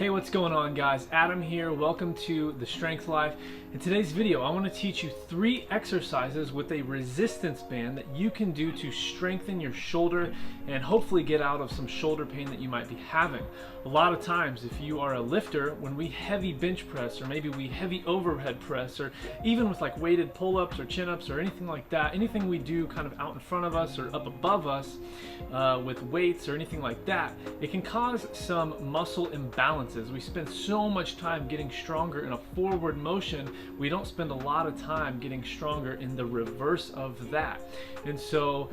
Hey, what's going on, guys? Adam here. Welcome to The Strength Life. In today's video, I want to teach you 3 exercises with a resistance band that you can do to strengthen your shoulder and hopefully get out of some shoulder pain that you might be having. A lot of times, if you are a lifter, when we heavy bench press or maybe we heavy overhead press, or even with like weighted pull-ups or chin-ups or anything like that, anything we do kind of out in front of us or up above us with weights or anything like that, it can cause some muscle imbalances. We spend so much time getting stronger in a forward motion, we don't spend a lot of time getting stronger in the reverse of that. And so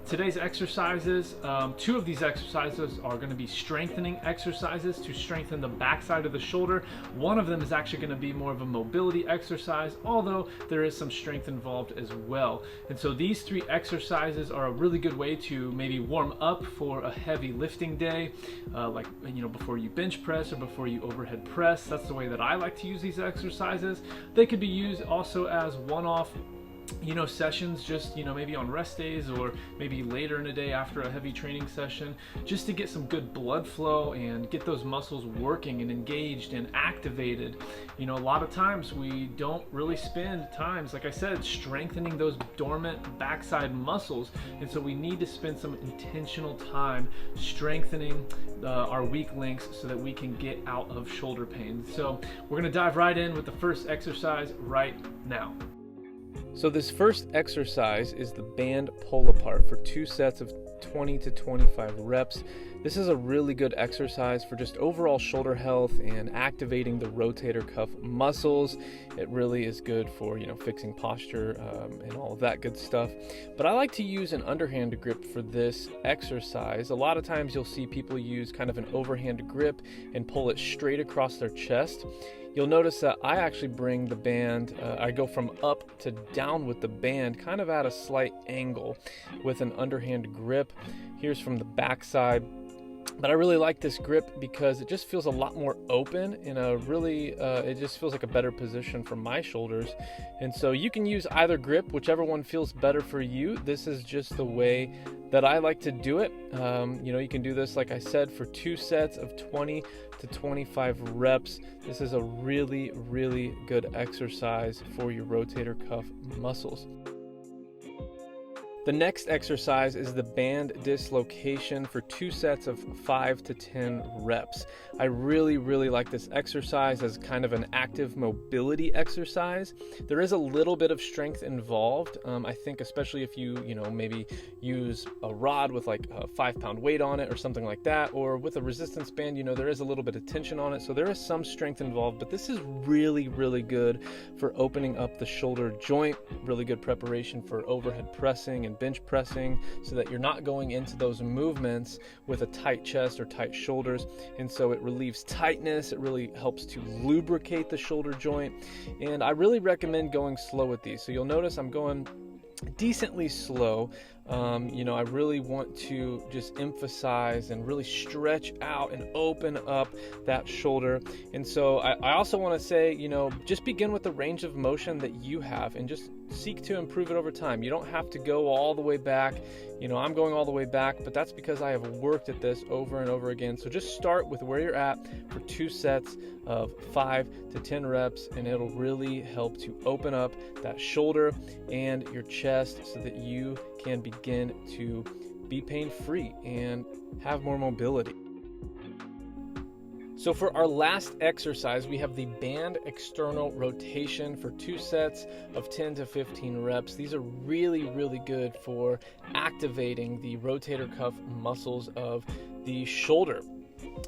today's exercises, 2 of these exercises are going to be strengthening exercises to strengthen the backside of the shoulder. One of them is actually going to be more of a mobility exercise, although there is some strength involved as well. And so these 3 exercises are a really good way to maybe warm up for a heavy lifting day, like before you bench press or before you overhead press. That's the way that I like to use these exercises. They could be used also as one-off sessions, just maybe on rest days or maybe later in the day after a heavy training session, just to get some good blood flow and get those muscles working and engaged and activated. A lot of times we don't really spend times, like I said, strengthening those dormant backside muscles, and so we need to spend some intentional time strengthening our weak links so that we can get out of shoulder pain. So we're going to dive right in with the first exercise right now. So this first exercise is the band pull-apart for 2 sets of 20 to 25 reps. This is a really good exercise for just overall shoulder health and activating the rotator cuff muscles. It really is good for fixing posture and all of that good stuff. But I like to use an underhand grip for this exercise. A lot of times you'll see people use kind of an overhand grip and pull it straight across their chest. You'll notice that I actually bring the band, I go from up to down with the band, kind of at a slight angle with an underhand grip. Here's from the back side. But I really like this grip because it just feels a lot more open in a really, it just feels like a better position for my shoulders. And so you can use either grip, whichever one feels better for you. This is just the way that I like to do it. You can do this, like I said, for 2 sets of 20 to 25 reps. This is a really, really good exercise for your rotator cuff muscles. The next exercise is the band dislocation for 2 sets of 5 to 10 reps. I really, really like this exercise as kind of an active mobility exercise. There is a little bit of strength involved. I think especially if you maybe use a rod with like a 5-pound weight on it or something like that, or with a resistance band, there is a little bit of tension on it. So there is some strength involved, but this is really, really good for opening up the shoulder joint, really good preparation for overhead pressing and bench pressing, so that you're not going into those movements with a tight chest or tight shoulders. And so it relieves tightness. It really helps to lubricate the shoulder joint. And I really recommend going slow with these. So you'll notice I'm going decently slow. I really want to just emphasize and really stretch out and open up that shoulder. And so I also want to say, just begin with the range of motion that you have and just seek to improve it over time. You don't have to go all the way back. I'm going all the way back, but that's because I have worked at this over and over again. So just start with where you're at for 2 sets of 5 to 10 reps, and it'll really help to open up that shoulder and your chest so that you can begin to be pain-free and have more mobility. So for our last exercise, we have the band external rotation for 2 sets of 10 to 15 reps. These are really, really good for activating the rotator cuff muscles of the shoulder.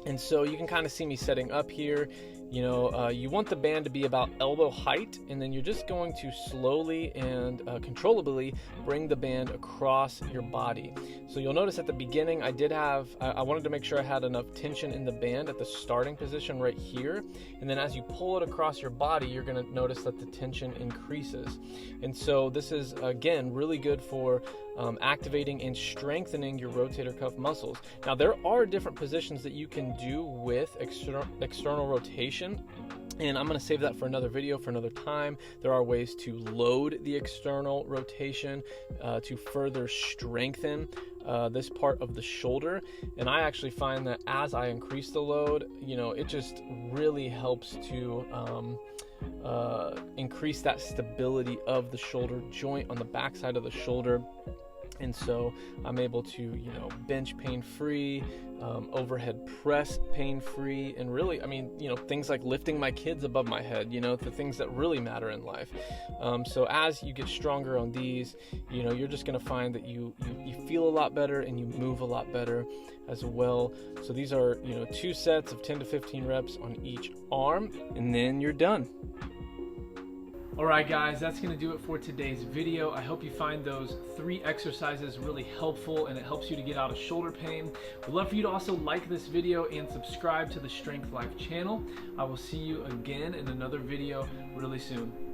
And so you can kind of see me setting up here. You want the band to be about elbow height, and then you're just going to slowly and controllably bring the band across your body. So you'll notice at the beginning I wanted to make sure I had enough tension in the band at the starting position right here, and then as you pull it across your body, you're going to notice that the tension increases. And so this is, again, really good for activating and strengthening your rotator cuff muscles. Now there are different positions that you can do with external rotation. And I'm going to save that for another video, for another time. There are ways to load the external rotation to further strengthen this part of the shoulder. And I actually find that as I increase the load, you know, it just really helps to increase that stability of the shoulder joint on the backside of the shoulder. And so I'm able to, you know, bench pain-free, overhead press pain-free, and really, I mean, you know, things like lifting my kids above my head, you know, the things that really matter in life. So as you get stronger on these, you know, you're just going to find that you feel a lot better and you move a lot better as well. So these are, you know, 2 sets of 10 to 15 reps on each arm, and then you're done. Alright guys, that's going to do it for today's video. I hope you find those 3 exercises really helpful and it helps you to get out of shoulder pain. We'd love for you to also like this video and subscribe to the Strength Life channel. I will see you again in another video really soon.